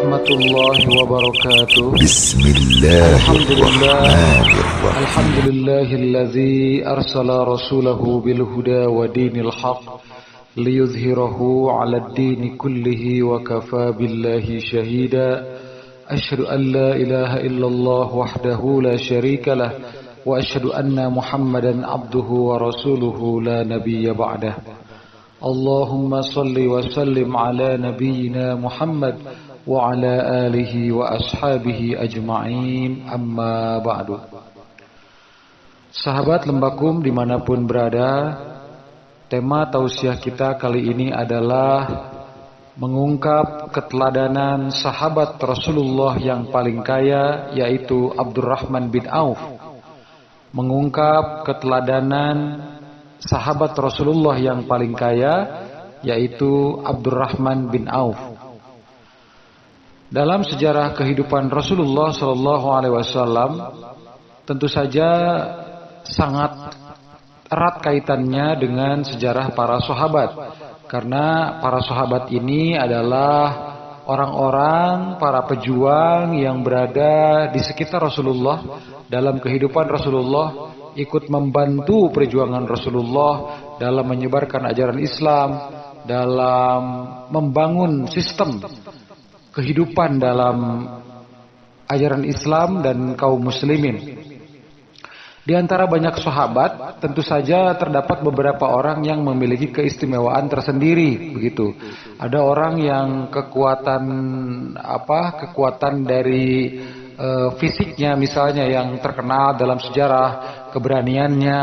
warahmatullahi wabarakatuh. Bismillahirrahmanirrahim. Alhamdulillahilladzi arsala rasulahu bil huda wa dinil haq liyuzhirahu 'alad dini kullihi wa kafa billahi shahida. Asyhadu an la ilaha illallah wahdahu la syarika lah wa asyhadu anna Muhammadan abduhu wa rasuluhu la nabiyya ba'dah. Allahumma salli wa sallim ala nabiyyina Muhammad wa ala alihi wa ashabihi ajma'in, amma ba'du. Sahabat Lembakum dimanapun berada, tema tausiah kita kali ini adalah mengungkap keteladanan sahabat Rasulullah yang paling kaya, yaitu Abdurrahman bin Auf. Mengungkap keteladanan sahabat Rasulullah yang paling kaya, yaitu Abdurrahman bin Auf. Dalam sejarah kehidupan Rasulullah Shallallahu Alaihi Wasallam, tentu saja sangat erat kaitannya dengan sejarah para sahabat, karena para sahabat ini adalah orang-orang, para pejuang yang berada di sekitar Rasulullah, dalam kehidupan Rasulullah, ikut membantu perjuangan Rasulullah dalam menyebarkan ajaran Islam, dalam membangun sistem kehidupan dalam ajaran Islam dan kaum muslimin. Di antara banyak sahabat, tentu saja terdapat beberapa orang yang memiliki keistimewaan tersendiri, begitu. Ada orang yang kekuatan dari fisiknya misalnya yang terkenal dalam sejarah, keberaniannya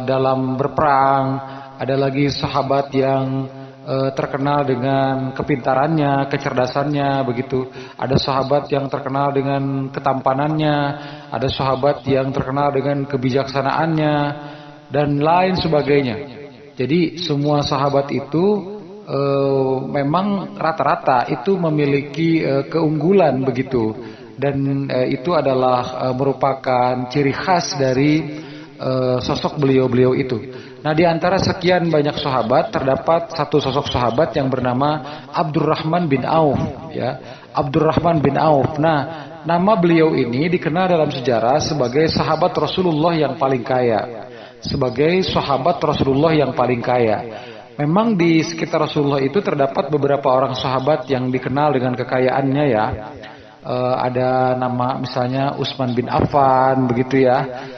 dalam berperang. Ada lagi sahabat yang terkenal dengan kepintarannya, kecerdasannya, begitu. Ada sahabat yang terkenal dengan ketampanannya, ada sahabat yang terkenal dengan kebijaksanaannya, dan lain sebagainya. Jadi semua sahabat itu memang rata-rata itu memiliki keunggulan, begitu. Dan itu adalah merupakan ciri khas dari sosok beliau-beliau itu. Nah, di antara sekian banyak sahabat terdapat satu sosok sahabat yang bernama Abdurrahman bin Auf, ya. Abdurrahman bin Auf. Nah, nama beliau ini dikenal dalam sejarah sebagai sahabat Rasulullah yang paling kaya. Sebagai sahabat Rasulullah yang paling kaya. Memang di sekitar Rasulullah itu terdapat beberapa orang sahabat yang dikenal dengan kekayaannya, ya. Ada nama misalnya Utsman bin Affan, begitu ya.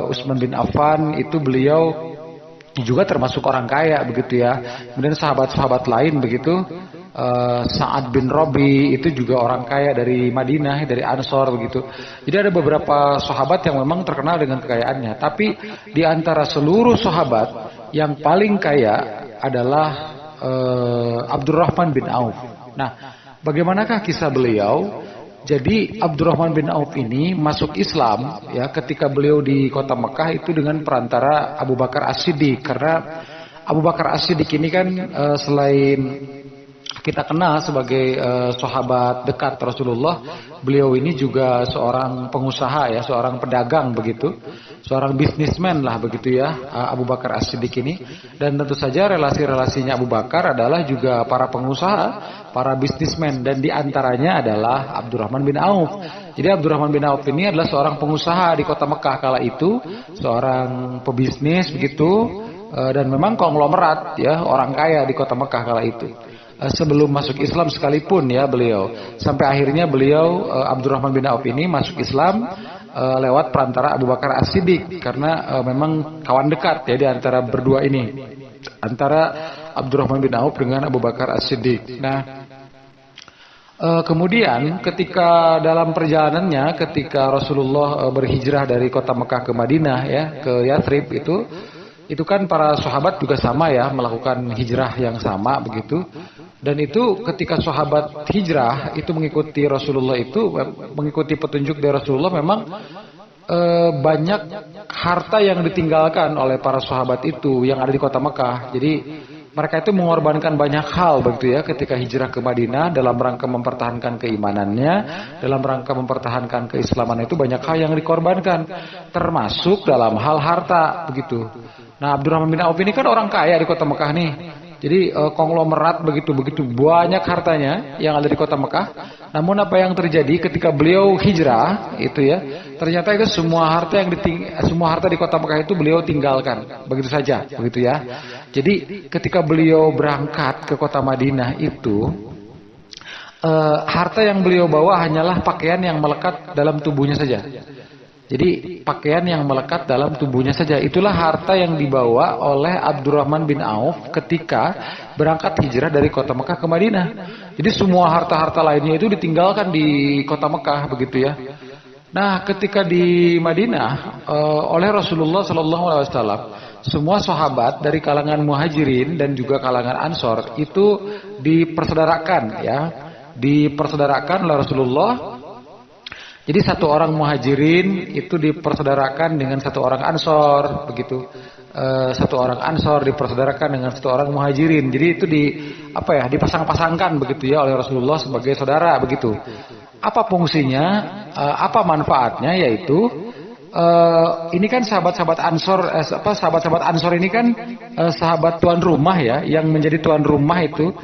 Utsman bin Affan itu beliau juga termasuk orang kaya, begitu ya. Kemudian sahabat-sahabat lain, begitu. Sa'ad bin Rabi itu juga orang kaya dari Madinah, dari Ansor, begitu. Jadi ada beberapa sahabat yang memang terkenal dengan kekayaannya. Tapi di antara seluruh sahabat yang paling kaya adalah Abdurrahman bin Auf. Nah, bagaimanakah kisah beliau? Jadi Abdurrahman bin Auf ini masuk Islam, ya, ketika beliau di kota Mekah itu dengan perantara Abu Bakar As-Siddiq. Karena Abu Bakar As-Siddiq ini kan selain kita kenal sebagai sahabat dekat Rasulullah, beliau ini juga seorang pengusaha, ya, seorang pedagang, begitu. Seorang bisnismen lah, begitu ya, Abu Bakar As-Siddiq ini. Dan tentu saja relasi-relasinya Abu Bakar adalah juga para pengusaha, para bisnismen, dan diantaranya adalah Abdurrahman bin Auf. Jadi Abdurrahman bin Auf ini adalah seorang pengusaha di kota Mekah kala itu, seorang pebisnis, begitu, dan memang konglomerat, ya, orang kaya di kota Mekah kala itu. Sebelum masuk Islam sekalipun, ya, beliau, sampai akhirnya beliau Abdurrahman bin Auf ini masuk Islam lewat perantara Abu Bakar As-Siddiq, karena memang kawan dekat, ya, di antara berdua ini, antara Abdurrahman bin Auf dengan Abu Bakar As-Siddiq. Nah, kemudian ketika dalam perjalanannya, ketika Rasulullah berhijrah dari kota Mekah ke Madinah, ya, ke Yathrib, itu kan para sahabat juga sama, ya, melakukan hijrah yang sama, begitu. Dan itu ketika sahabat hijrah itu mengikuti Rasulullah, itu mengikuti petunjuk dari Rasulullah, memang banyak harta yang ditinggalkan oleh para sahabat itu yang ada di kota Mekah. Jadi mereka itu mengorbankan banyak hal, begitu ya, ketika hijrah ke Madinah dalam rangka mempertahankan keimanannya, dalam rangka mempertahankan keislaman. Itu banyak hal yang dikorbankan, termasuk dalam hal harta, begitu. Nah, Abdurrahman bin Auf ini kan orang kaya di kota Mekah nih. Jadi konglomerat begitu banyak hartanya yang ada di kota Mekah. Namun apa yang terjadi ketika beliau hijrah itu ya, ternyata itu semua harta di kota Mekah itu beliau tinggalkan begitu saja, begitu ya. Jadi ketika beliau berangkat ke kota Madinah itu harta yang beliau bawa hanyalah pakaian yang melekat dalam tubuhnya saja. Jadi pakaian yang melekat dalam tubuhnya saja. Itulah harta yang dibawa oleh Abdurrahman bin Auf ketika berangkat hijrah dari kota Mekah ke Madinah. Jadi semua harta-harta lainnya itu ditinggalkan di kota Mekah begitu ya. Nah, ketika di Madinah oleh Rasulullah SAW, semua sahabat dari kalangan Muhajirin dan juga kalangan Ansor itu dipersaudarakan ya. Dipersaudarakan oleh Rasulullah. Jadi satu orang Muhajirin itu dipersaudarakan dengan satu orang Ansor, begitu. Satu orang Ansor dipersaudarakan dengan satu orang Muhajirin. Jadi itu dipasang-pasangkan begitu ya oleh Rasulullah sebagai saudara begitu. Apa fungsinya? Apa manfaatnya? Yaitu ini kan sahabat-sahabat Ansor, sahabat-sahabat Ansor ini kan sahabat tuan rumah ya, yang menjadi tuan rumah itu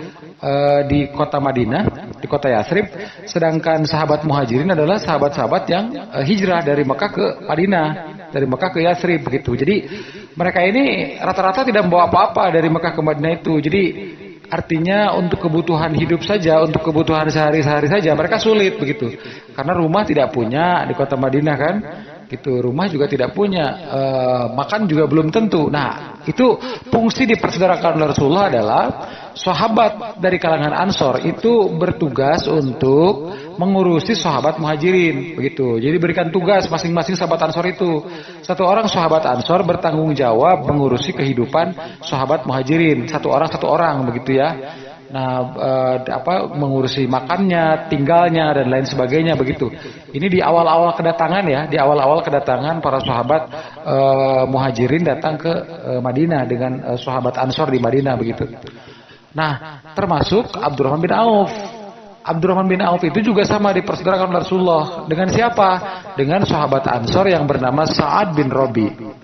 di kota Madinah, di kota Yathrib. Sedangkan sahabat Muhajirin adalah sahabat-sahabat yang hijrah dari Mekah ke Madinah, dari Mekah ke Yathrib begitu. Jadi mereka ini rata-rata tidak membawa apa-apa dari Mekah ke Madinah itu. Jadi artinya untuk kebutuhan hidup saja, untuk kebutuhan sehari-hari saja mereka sulit begitu. Karena rumah tidak punya di kota Madinah kan. Gitu, rumah juga tidak punya, makan juga belum tentu. Nah, itu fungsi dipersaudarakan oleh Rasulullah adalah sahabat dari kalangan Ansor itu bertugas untuk mengurusi sahabat Muhajirin, begitu. Jadi berikan tugas masing-masing sahabat Ansor itu. Satu orang sahabat Ansor bertanggung jawab mengurusi kehidupan sahabat Muhajirin, satu orang begitu ya. Nah, mengurusi makannya, tinggalnya dan lain sebagainya begitu. Ini di awal-awal kedatangan ya, di awal-awal kedatangan para sahabat Muhajirin datang ke Madinah dengan sahabat Ansor di Madinah begitu. Nah, termasuk Abdurrahman bin Auf. Abdurrahman bin Auf itu juga sama dipersaudarakan oleh Rasulullah. Dengan siapa? Dengan sahabat Ansor yang bernama Sa'ad bin Rabi.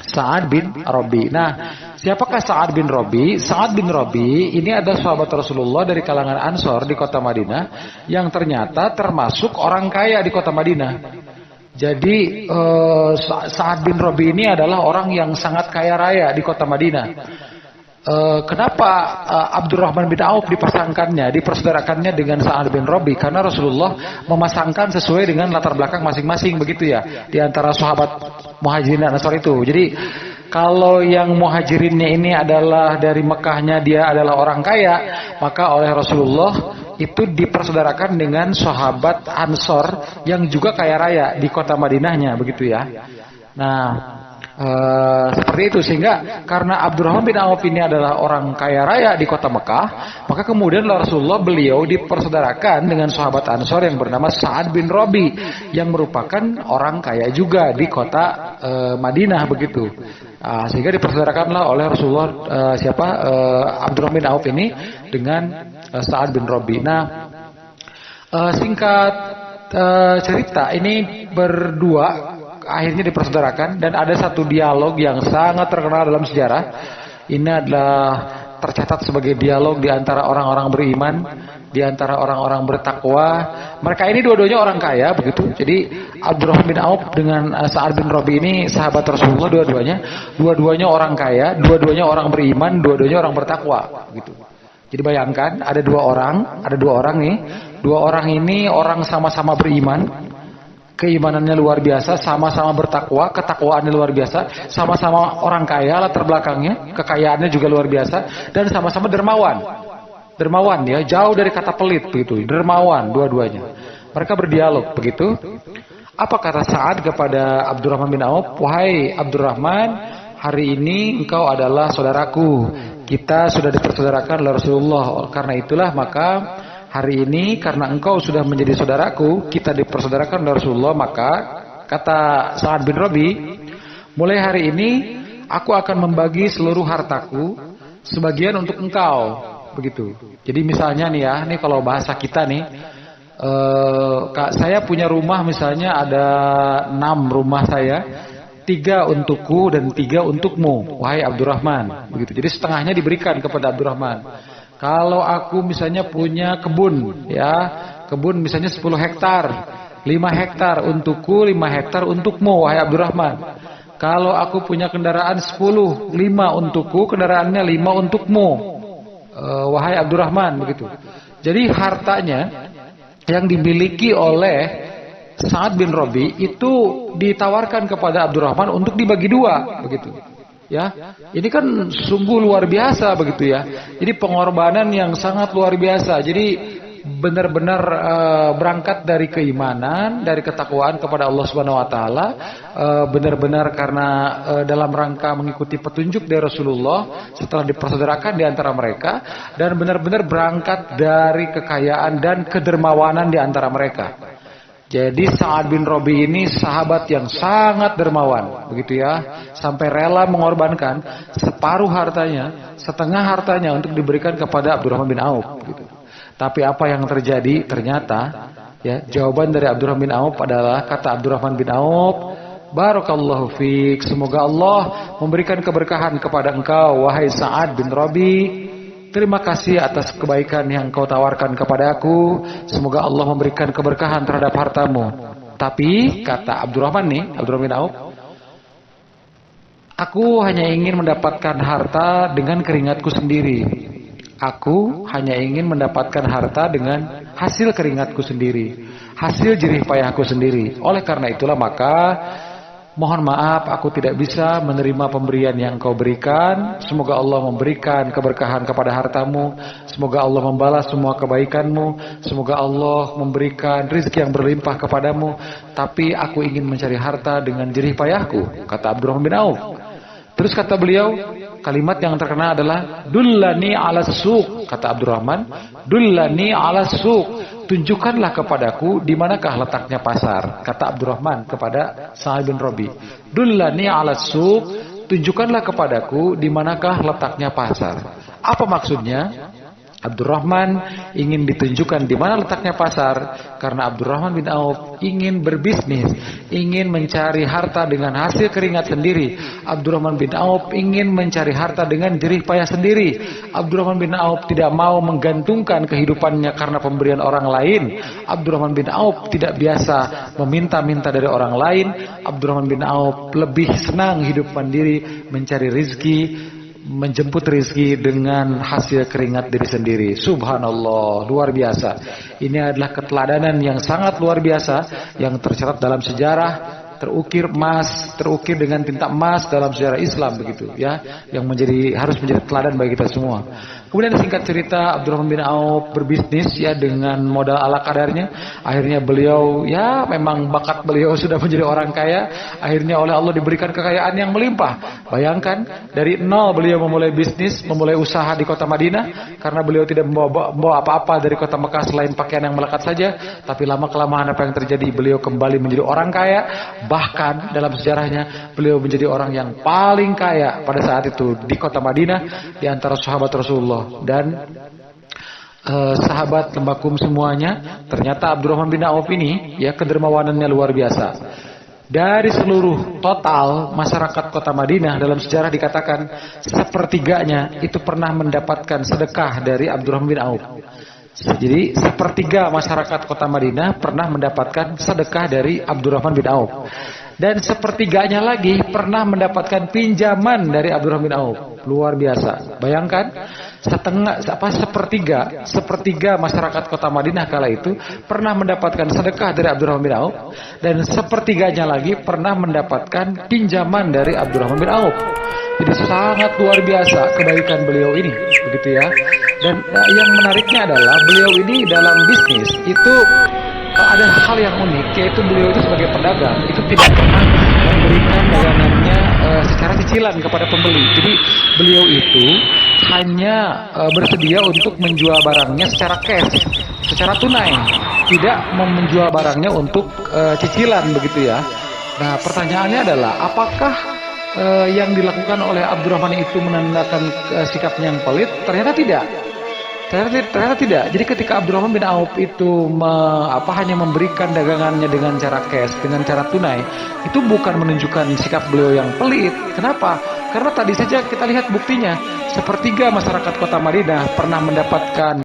Sa'ad bin Rabi. Nah, siapakah Sa'ad bin Rabi? Sa'ad bin Rabi ini adalah sahabat Rasulullah dari kalangan Ansor di kota Madinah yang ternyata termasuk orang kaya di kota Madinah. Jadi Sa'ad bin Rabi ini adalah orang yang sangat kaya raya di kota Madinah. Kenapa Abdurrahman bin Auf dipersaudarakannya dengan Sa'ad bin Rabi? Karena Rasulullah memasangkan sesuai dengan latar belakang masing-masing begitu ya, di antara sahabat Muhajirin dan Ansor itu. Jadi kalau yang Muhajirinnya ini adalah dari Mekahnya dia adalah orang kaya, maka oleh Rasulullah itu dipersaudarakan dengan sahabat Ansor yang juga kaya raya di kota Madinahnya begitu ya. Nah, seperti itu, sehingga karena Abdurrahman bin Auf ini adalah orang kaya raya di kota Mekah, maka kemudian Rasulullah beliau dipersaudarakan dengan sahabat Ansor yang bernama Sa'ad bin Rabi yang merupakan orang kaya juga di kota Madinah begitu. Sehingga dipersaudarakanlah oleh Rasulullah Abdurrahman bin Auf ini dengan Sa'ad bin Rabi. Nah, singkat cerita ini berdua akhirnya dipersaudarakan, dan ada satu dialog yang sangat terkenal dalam sejarah. Ini adalah tercatat sebagai dialog di antara orang-orang beriman, di antara orang-orang bertakwa. Mereka ini dua-duanya orang kaya begitu. Jadi Abdurrahman bin Auf dengan Sa'ad bin Rabi ini sahabat Rasulullah dua-duanya orang kaya, dua-duanya orang beriman, dua-duanya orang bertakwa gitu. Jadi bayangkan ada dua orang nih. Dua orang ini orang sama-sama beriman. Keimanannya luar biasa, sama-sama bertakwa, ketakwaannya luar biasa, sama-sama orang kaya latar belakangnya, kekayaannya juga luar biasa, dan sama-sama dermawan. Dermawan ya, jauh dari kata pelit begitu, dermawan dua-duanya. Mereka berdialog begitu. Apa kata Sa'ad kepada Abdurrahman bin Auf? Wahai Abdurrahman, hari ini engkau adalah saudaraku. Kita sudah dipersaudarakan oleh Rasulullah. Karena itulah maka hari ini karena engkau sudah menjadi saudaraku, kita dipersaudarakan oleh Rasulullah, maka kata Sa'ad bin Rabi, mulai hari ini aku akan membagi seluruh hartaku sebagian untuk engkau, begitu. Jadi misalnya nih ya, nih kalau bahasa kita nih, saya punya rumah misalnya ada 6 rumah saya, 3 untukku dan 3 untukmu, wahai Abdurrahman. Begitu. Jadi setengahnya diberikan kepada Abdurrahman. Kalau aku misalnya punya kebun, ya, kebun misalnya 10 hektar, 5 hektar untukku, 5 hektar untukmu, wahai Abdurrahman. Kalau aku punya kendaraan 10, 5 untukku, kendaraannya 5 untukmu, wahai Abdurrahman, begitu. Jadi hartanya yang dimiliki oleh Sa'ad bin Rabi itu ditawarkan kepada Abdurrahman untuk dibagi 2, begitu. Ya, ini kan sungguh luar biasa begitu ya. Jadi pengorbanan yang sangat luar biasa. Jadi benar-benar berangkat dari keimanan, dari ketakwaan kepada Allah Subhanahu wa taala, benar-benar karena dalam rangka mengikuti petunjuk dari Rasulullah setelah dipersaudarakan di antara mereka, dan benar-benar berangkat dari kekayaan dan kedermawanan di antara mereka. Jadi Sa'ad bin Rabi ini sahabat yang sangat dermawan, begitu ya, sampai rela mengorbankan separuh hartanya, setengah hartanya untuk diberikan kepada Abdurrahman bin Auf, gitu. Tapi apa yang terjadi? Ternyata ya, jawaban dari Abdurrahman bin Auf adalah, kata Abdurrahman bin Auf, barakallahu fiik, semoga Allah memberikan keberkahan kepada engkau wahai Sa'ad bin Rabi. Terima kasih atas kebaikan yang kau tawarkan kepada aku. Semoga Allah memberikan keberkahan terhadap hartamu. Tapi kata Abdurrahman bin Auf, aku hanya ingin mendapatkan harta dengan keringatku sendiri. Aku hanya ingin mendapatkan harta dengan hasil keringatku sendiri, hasil jerih payahku sendiri. Oleh karena itulah maka mohon maaf, aku tidak bisa menerima pemberian yang kau berikan. Semoga Allah memberikan keberkahan kepada hartamu. Semoga Allah membalas semua kebaikanmu. Semoga Allah memberikan rezeki yang berlimpah kepadamu. Tapi aku ingin mencari harta dengan jerih payahku, kata Abdurrahman bin Auf. Terus kata beliau, kalimat yang terkenal adalah dullani ala suq, kata Abdurrahman, dullani ala suq, tunjukkanlah kepadaku di manakah letaknya pasar, kata Abdurrahman kepada Sa'ad bin Rabi. Dullani ala suq, tunjukkanlah kepadaku di manakah letaknya pasar. Apa maksudnya? Abdurrahman ingin ditunjukkan di mana letaknya pasar karena Abdurrahman bin Auf ingin berbisnis, ingin mencari harta dengan hasil keringat sendiri. Abdurrahman bin Auf ingin mencari harta dengan jerih payah sendiri. Abdurrahman bin Auf tidak mau menggantungkan kehidupannya karena pemberian orang lain. Abdurrahman bin Auf tidak biasa meminta-minta dari orang lain. Abdurrahman bin Auf lebih senang hidup mandiri, mencari rizki, menjemput rezeki dengan hasil keringat diri sendiri. Subhanallah, luar biasa. Ini adalah keteladanan yang sangat luar biasa yang tercatat dalam sejarah, terukir dengan tinta emas dalam sejarah Islam, begitu ya, yang harus menjadi teladan bagi kita semua. Kemudian singkat cerita, Abdurrahman bin Auf berbisnis ya dengan modal ala kadarnya. Akhirnya beliau, ya memang bakat beliau sudah menjadi orang kaya. Akhirnya oleh Allah diberikan kekayaan yang melimpah. Bayangkan, dari nol beliau memulai bisnis, memulai usaha di kota Madinah. Karena beliau tidak membawa apa-apa dari kota Mekah selain pakaian yang melekat saja. Tapi lama-kelamaan apa yang terjadi? Beliau kembali menjadi orang kaya. Bahkan dalam sejarahnya beliau menjadi orang yang paling kaya pada saat itu di kota Madinah di antara sahabat Rasulullah dan sahabat lembakum semuanya. Ternyata Abdurrahman bin Auf ini ya kedermawanannya luar biasa. Dari seluruh total masyarakat kota Madinah dalam sejarah dikatakan sepertiganya itu pernah mendapatkan sedekah dari Abdurrahman bin Auf. Jadi sepertiga masyarakat kota Madinah pernah mendapatkan sedekah dari Abdurrahman bin Auf. Dan sepertiganya lagi pernah mendapatkan pinjaman dari Abdurrahman bin Auf. Luar biasa. Bayangkan, sepertiga masyarakat kota Madinah kala itu pernah mendapatkan sedekah dari Abdurrahman bin Auf, dan sepertiganya lagi pernah mendapatkan pinjaman dari Abdurrahman bin Auf. Jadi sangat luar biasa kebaikan beliau ini, begitu ya. Dan yang menariknya adalah beliau ini dalam bisnis itu ada hal yang unik, yaitu beliau itu sebagai pedagang itu tidak pernah memberikan dagangannya secara cicilan kepada pembeli. Jadi beliau itu hanya bersedia untuk menjual barangnya secara cash, secara tunai, tidak menjual barangnya untuk cicilan, begitu ya. Nah, pertanyaannya adalah apakah yang dilakukan oleh Abdurrahman itu menandakan sikapnya yang pelit? Ternyata tidak. Ternyata tidak. Jadi ketika Abdurrahman bin Auf itu hanya memberikan dagangannya dengan cara cash, dengan cara tunai, itu bukan menunjukkan sikap beliau yang pelit. Kenapa? Karena tadi saja kita lihat buktinya, sepertiga masyarakat kota Madinah pernah mendapatkan